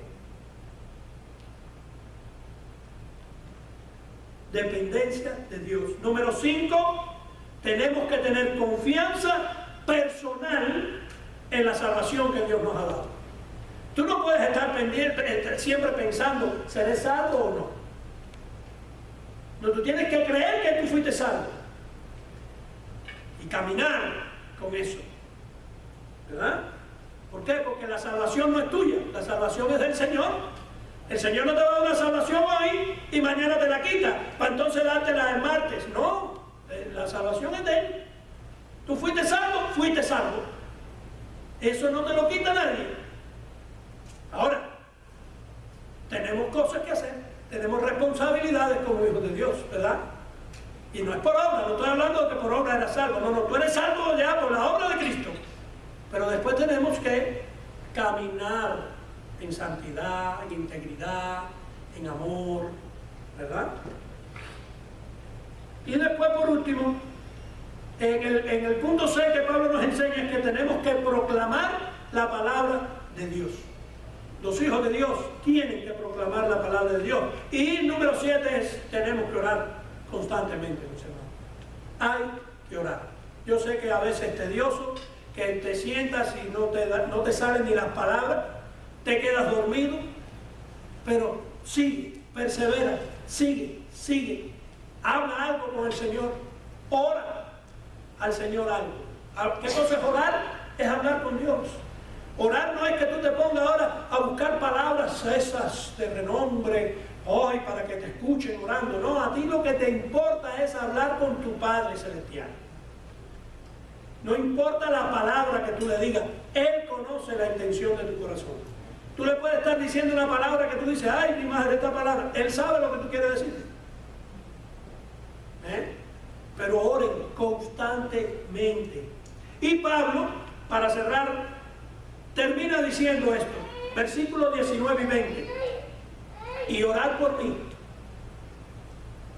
Dependencia de Dios. Número 5, tenemos que tener confianza personal en la salvación que Dios nos ha dado. Tú no puedes estar pendiente, siempre pensando, ¿seré salvo o no? No, tú tienes que creer que tú fuiste salvo y caminar con eso, ¿verdad? ¿Por qué? Porque la salvación no es tuya, la salvación es del Señor. El Señor no te va a dar una salvación hoy y mañana te la quita, para entonces dártela el martes. No, la salvación es de Él. Tú fuiste salvo, fuiste salvo. Eso no te lo quita nadie. Ahora, tenemos cosas que hacer, tenemos responsabilidades como hijos de Dios, ¿verdad? Y no es por obra, no estoy hablando de que por obra eres salvo, no, tú eres salvo ya por la obra de Cristo. Pero después tenemos que caminar en santidad, en integridad, en amor, ¿verdad? Y después, por último, en el punto 6 que Pablo nos enseña es que tenemos que proclamar la palabra de Dios. Los hijos de Dios tienen que proclamar la palabra de Dios. Y número 7 es, tenemos que orar constantemente, mis hermanos. Hay que orar. Yo sé que a veces es tedioso, que te sientas y no te salen ni las palabras, te quedas dormido, pero sigue, persevera, sigue. Habla algo con el Señor, ora al Señor algo. ¿Qué cosa es orar? Es hablar con Dios. Orar no es que tú te pongas ahora a buscar palabras esas de renombre hoy para que te escuchen orando. No, a ti lo que te importa es hablar con tu Padre Celestial. No importa la palabra que tú le digas, Él conoce la intención de tu corazón. Tú le puedes estar diciendo una palabra que tú dices, ay, mi madre, esta palabra. Él sabe lo que tú quieres decir. Pero oren constantemente. Y Pablo, para cerrar, termina diciendo esto, versículos 19 y 20. Y orad por mí.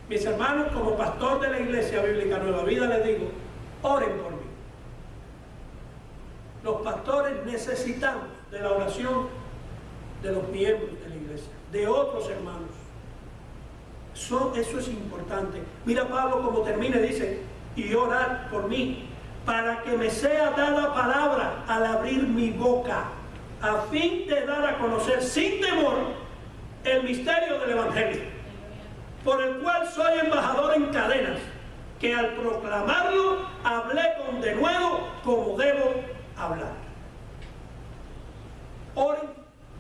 Mis hermanos, como pastor de la Iglesia Bíblica Nueva Vida, les digo, oren por mí. Los pastores necesitamos de la oración de los miembros de la iglesia, de otros hermanos. Eso es importante. Mira Pablo como termina, dice, y orad por mí, para que me sea dada palabra al abrir mi boca, a fin de dar a conocer sin temor el misterio del Evangelio, por el cual soy embajador en cadenas, que al proclamarlo hablé con denuedo como debo hablar. Oren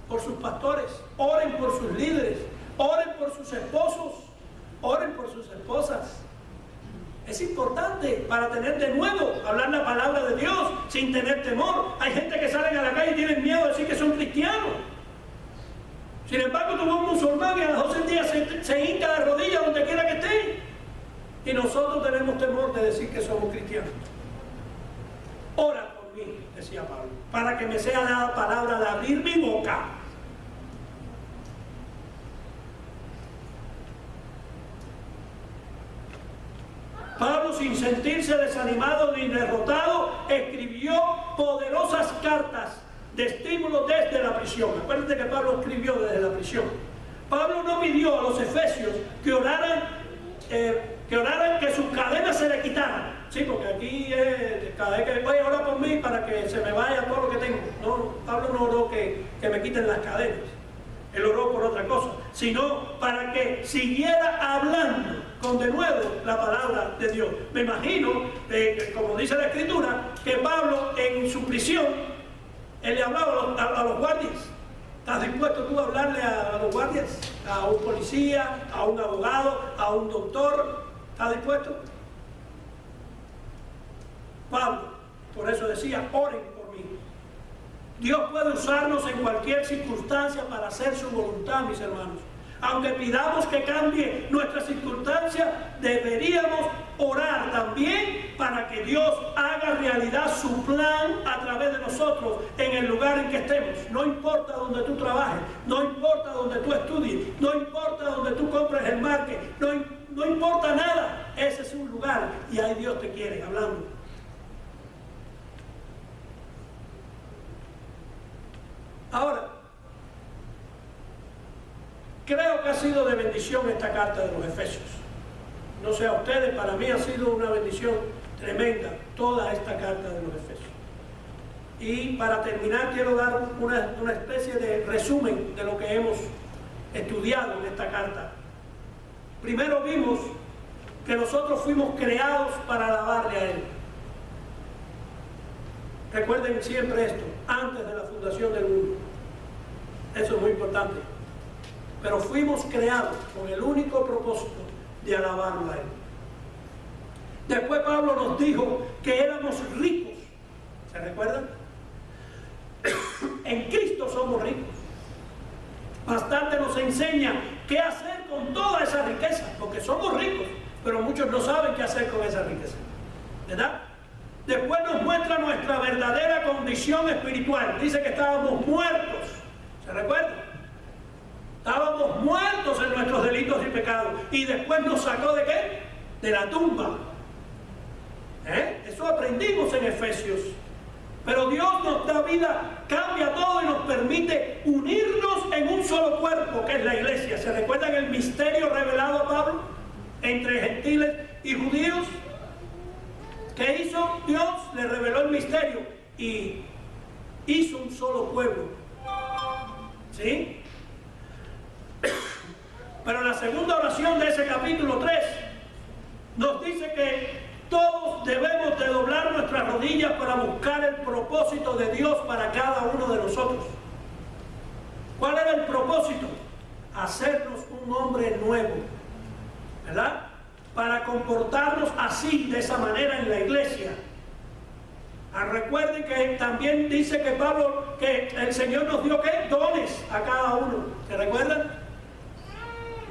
por sus pastores, oren por sus líderes, oren por sus esposos, oren por sus esposas. Es importante para tener de nuevo, hablar la palabra de Dios sin tener temor. Hay gente que salen a la calle y tienen miedo de decir que son cristianos. Sin embargo, tú ves un musulmán y a las 12 del día se hinca de rodillas donde quiera que esté. Y nosotros tenemos temor de decir que somos cristianos. Ora por mí, decía Pablo, para que me sea dada palabra de abrir mi boca. Pablo, sin sentirse desanimado ni derrotado, escribió poderosas cartas de estímulo desde la prisión. Acuérdense que Pablo escribió desde la prisión. Pablo no pidió a los efesios que oraran que sus cadenas se le quitaran. Sí, porque aquí cada vez que voy a orar por mí para que se me vaya todo lo que tengo. No, Pablo no oró que me quiten las cadenas. Él oró por otra cosa, sino para que siguiera hablando con denuedo la palabra de Dios. Me imagino, como dice la Escritura, que Pablo en su prisión, él le hablaba a los guardias. ¿Estás dispuesto tú a hablarle a los guardias? A un policía, a un abogado, a un doctor. ¿Estás dispuesto? Pablo, por eso decía, oren por mí. Dios puede usarnos en cualquier circunstancia para hacer su voluntad, mis hermanos. Aunque pidamos que cambie nuestra circunstancia, deberíamos orar también para que Dios haga realidad su plan a través de nosotros en el lugar en que estemos. No importa donde tú trabajes, no importa donde tú estudies, no importa donde tú compres el market, no importa nada. Ese es un lugar y ahí Dios te quiere hablando. Ahora, creo que ha sido de bendición esta carta de los Efesios. No sé a ustedes, para mí ha sido una bendición tremenda toda esta carta de los Efesios. Y para terminar quiero dar una especie de resumen de lo que hemos estudiado en esta carta. Primero vimos que nosotros fuimos creados para alabarle a Él. Recuerden siempre esto, antes de la fundación del mundo. Eso es muy importante. Pero fuimos creados con el único propósito de alabarlo a Él. Después Pablo nos dijo que éramos ricos. ¿Se recuerdan? En Cristo somos ricos. Bastante nos enseña qué hacer con toda esa riqueza, porque somos ricos, pero muchos no saben qué hacer con esa riqueza. ¿Verdad? Después nos muestra nuestra verdadera condición espiritual. Dice que estábamos muertos. ¿Se recuerdan? Estábamos muertos en nuestros delitos y pecados. Y después nos sacó ¿de qué? De la tumba. Eso aprendimos en Efesios. Pero Dios nos da vida, cambia todo y nos permite unirnos en un solo cuerpo, que es la iglesia. ¿Se recuerdan el misterio revelado a Pablo entre gentiles y judíos? ¿Qué hizo Dios? Le reveló el misterio y hizo un solo pueblo. ¿Sí? Pero la segunda oración de ese capítulo 3 nos dice que todos debemos de doblar nuestras rodillas para buscar el propósito de Dios para cada uno de nosotros. ¿Cuál era el propósito? Hacernos un hombre nuevo, ¿verdad? Para comportarnos así, de esa manera en la iglesia. Recuerden que también dice que Pablo, que el Señor nos dio ¿qué? Dones a cada uno. ¿Se recuerdan?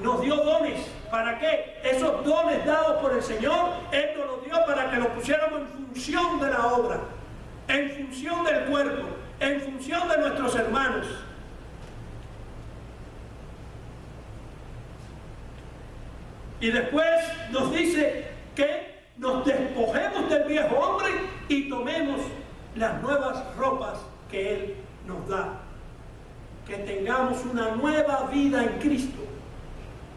Nos dio dones. ¿Para qué? Esos dones dados por el Señor, Él nos los dio para que los pusiéramos en función de la obra, en función del cuerpo, en función de nuestros hermanos. Y después nos dice que nos despojemos del viejo hombre y tomemos las nuevas ropas que Él nos da. que tengamos una nueva vida en Cristo.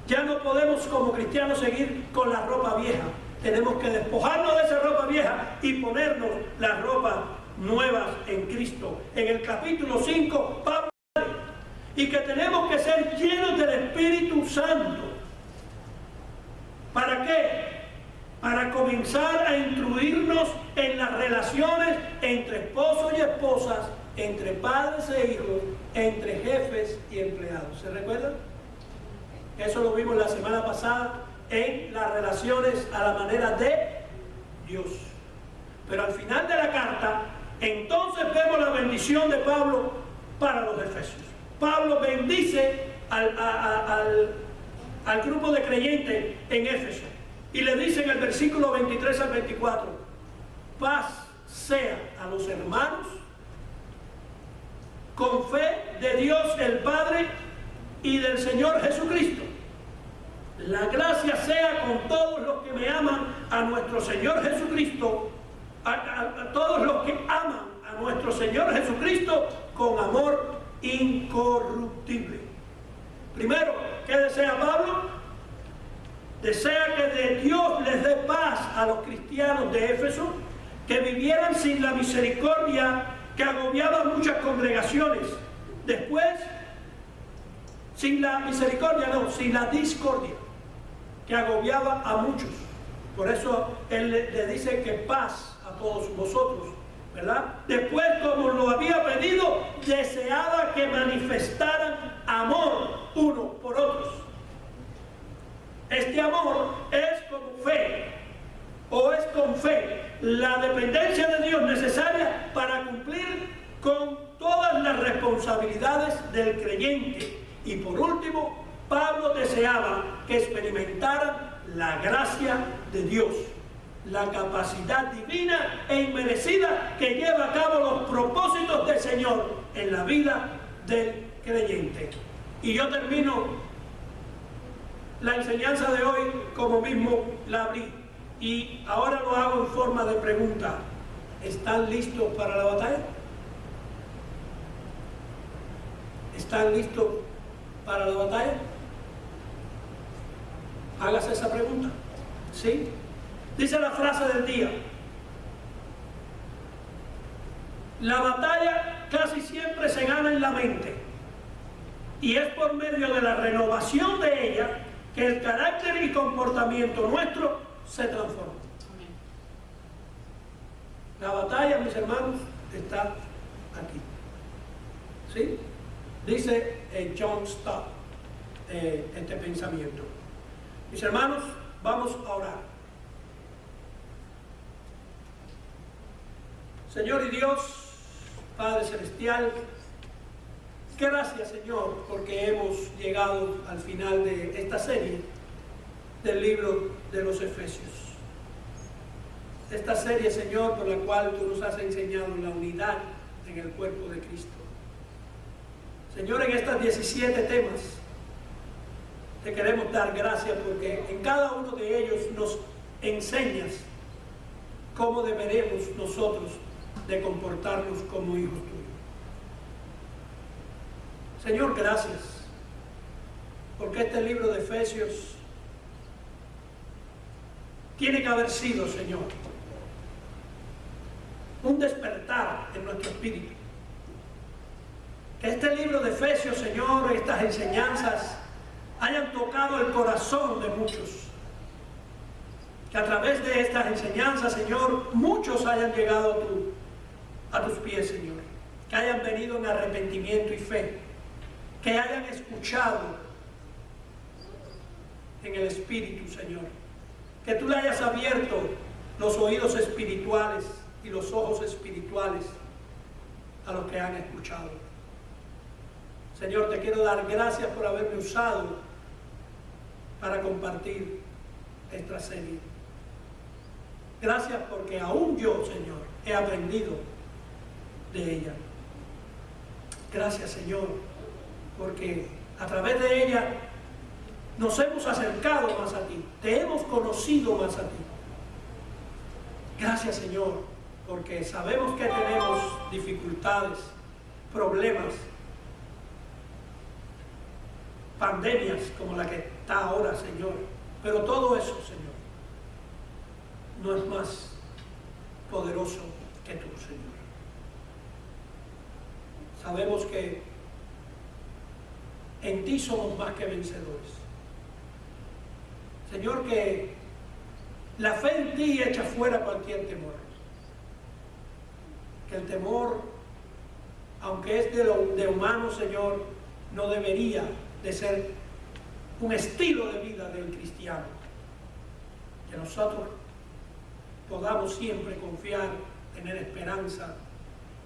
Ya no podemos como cristianos seguir con la ropa vieja. Tenemos que despojarnos de esa ropa vieja y ponernos las ropas nuevas en Cristo. En el capítulo 5, Pablo dice, y que tenemos que ser llenos del Espíritu Santo. ¿Para qué? Para comenzar a instruirnos en las relaciones entre esposos y esposas, entre padres e hijos, entre jefes y empleados. ¿Se recuerdan? Eso lo vimos la semana pasada en las relaciones a la manera de Dios. Pero al final de la carta, entonces vemos la bendición de Pablo para los efesios. Pablo bendice al grupo de creyentes en Éfeso y le dice en el versículo 23 al 24, paz sea a los hermanos con fe de Dios el Padre y del Señor Jesucristo. La gracia sea con todos los que me aman a nuestro Señor Jesucristo, a todos los que aman a nuestro Señor Jesucristo con amor incorruptible. Primero, ¿qué desea Pablo? Desea que de Dios les dé paz a los cristianos de Éfeso, que vivieran sin la misericordia que agobiaba muchas congregaciones. Después, sin la misericordia, no, sin la discordia que agobiaba a muchos. Por eso él le dice que paz a todos vosotros, ¿verdad? Después, como lo había pedido, deseaba que manifestaran amor unos por otros. Este amor es con fe, o es con fe, la dependencia de Dios necesaria para cumplir con todas las responsabilidades del creyente. Y por último, Pablo deseaba que experimentaran la gracia de Dios, la capacidad divina e inmerecida que lleva a cabo los propósitos del Señor en la vida del creyente. Y yo termino la enseñanza de hoy como mismo la abrí, y ahora lo hago en forma de pregunta. ¿Están listos para la batalla? ¿Están listos para la batalla? Hágase esa pregunta. ¿Sí? Dice la frase del día: la batalla casi siempre se gana en la mente, y es por medio de la renovación de ella que el carácter y comportamiento nuestro se transforma. La batalla, mis hermanos, está aquí. ¿Sí? Dice John Stott este pensamiento. Mis hermanos, vamos a orar. Señor y Dios, Padre Celestial, gracias, Señor, porque hemos llegado al final de esta serie del libro de los Efesios. Esta serie, Señor, por la cual tú nos has enseñado la unidad en el cuerpo de Cristo. Señor, en estos 17 temas te queremos dar gracias porque en cada uno de ellos nos enseñas cómo deberemos nosotros de comportarnos como hijos tuyos. Señor, gracias porque este libro de Efesios tiene que haber sido, Señor, un despertar en nuestro espíritu. Que este libro de Efesios, Señor, estas enseñanzas hayan tocado el corazón de muchos. Que a través de estas enseñanzas, Señor, muchos hayan llegado a tus pies, Señor. Que hayan venido en arrepentimiento y fe. Que hayan escuchado en el Espíritu, Señor. Que tú le hayas abierto los oídos espirituales y los ojos espirituales a los que han escuchado. Señor, te quiero dar gracias por haberme usado para compartir esta serie. Gracias porque aún yo, Señor, he aprendido de ella. Gracias, Señor, porque a través de ella nos hemos acercado más a ti, te hemos conocido más a ti. Gracias, Señor, porque sabemos que tenemos dificultades, problemas, pandemias como la que está ahora, Señor. Pero todo eso, Señor, no es más poderoso que tú, Señor. Sabemos que en ti somos más que vencedores. Señor, que la fe en ti echa fuera cualquier temor. Que el temor, aunque es de humano, Señor, no debería de ser un estilo de vida del cristiano. Que nosotros podamos siempre confiar, tener esperanza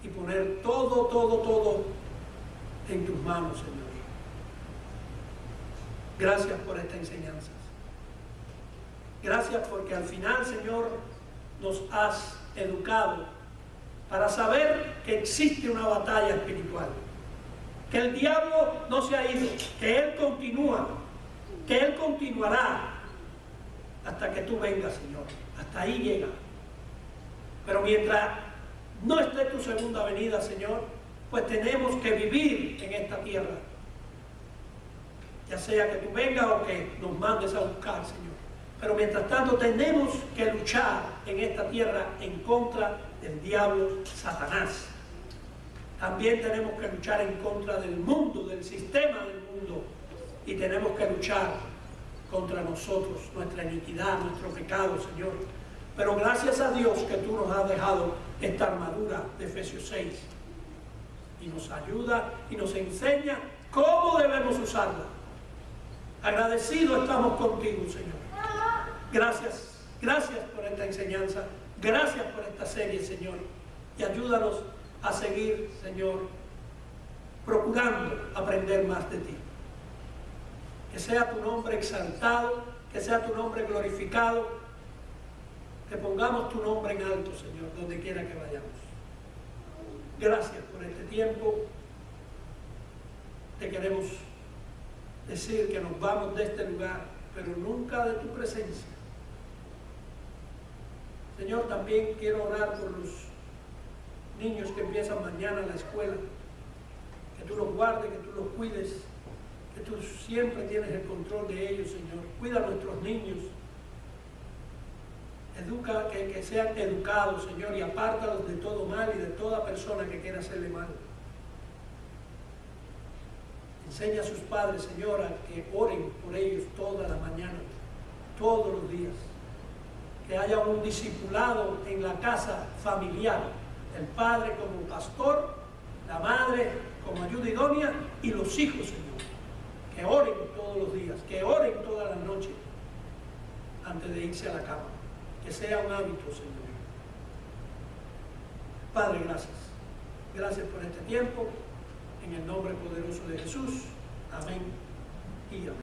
y poner todo en tus manos, Señor. Gracias por esta enseñanza. Gracias porque al final, Señor, nos has educado para saber que existe una batalla espiritual, que el diablo no se ha ido, que él continúa, que él continuará hasta que tú vengas, Señor. Hasta ahí llega. Pero mientras no esté tu segunda venida, Señor, pues tenemos que vivir en esta tierra, ya sea que tú vengas o que nos mandes a buscar, Señor. Pero mientras tanto tenemos que luchar en esta tierra en contra del diablo, Satanás. También tenemos que luchar en contra del mundo, del sistema del mundo. Y tenemos que luchar contra nosotros, nuestra iniquidad, nuestro pecado, Señor. Pero gracias a Dios que tú nos has dejado esta armadura de Efesios 6. Y nos ayuda y nos enseña cómo debemos usarla. Agradecidos estamos contigo, Señor. Gracias por esta enseñanza, gracias por esta serie, Señor, y ayúdanos a seguir, Señor, procurando aprender más de ti. Que sea tu nombre exaltado, que sea tu nombre glorificado, que pongamos tu nombre en alto, Señor, donde quiera que vayamos. Gracias por este tiempo. Te queremos decir que nos vamos de este lugar, pero nunca de tu presencia. Señor, también quiero orar por los niños que empiezan mañana la escuela, que tú los guardes, que tú los cuides, que tú siempre tienes el control de ellos, Señor. Cuida a nuestros niños, educa, que sean educados, Señor, y apártalos de todo mal y de toda persona que quiera hacerle mal. Enseña a sus padres, Señor, a que oren por ellos toda la mañana, todos los días. Que haya un discipulado en la casa familiar, el padre como pastor, la madre como ayuda idónea y los hijos, Señor. Que oren todos los días, que oren todas las noches antes de irse a la cama. Que sea un hábito, Señor. Padre, gracias. Gracias por este tiempo. En el nombre poderoso de Jesús. Amén y amén.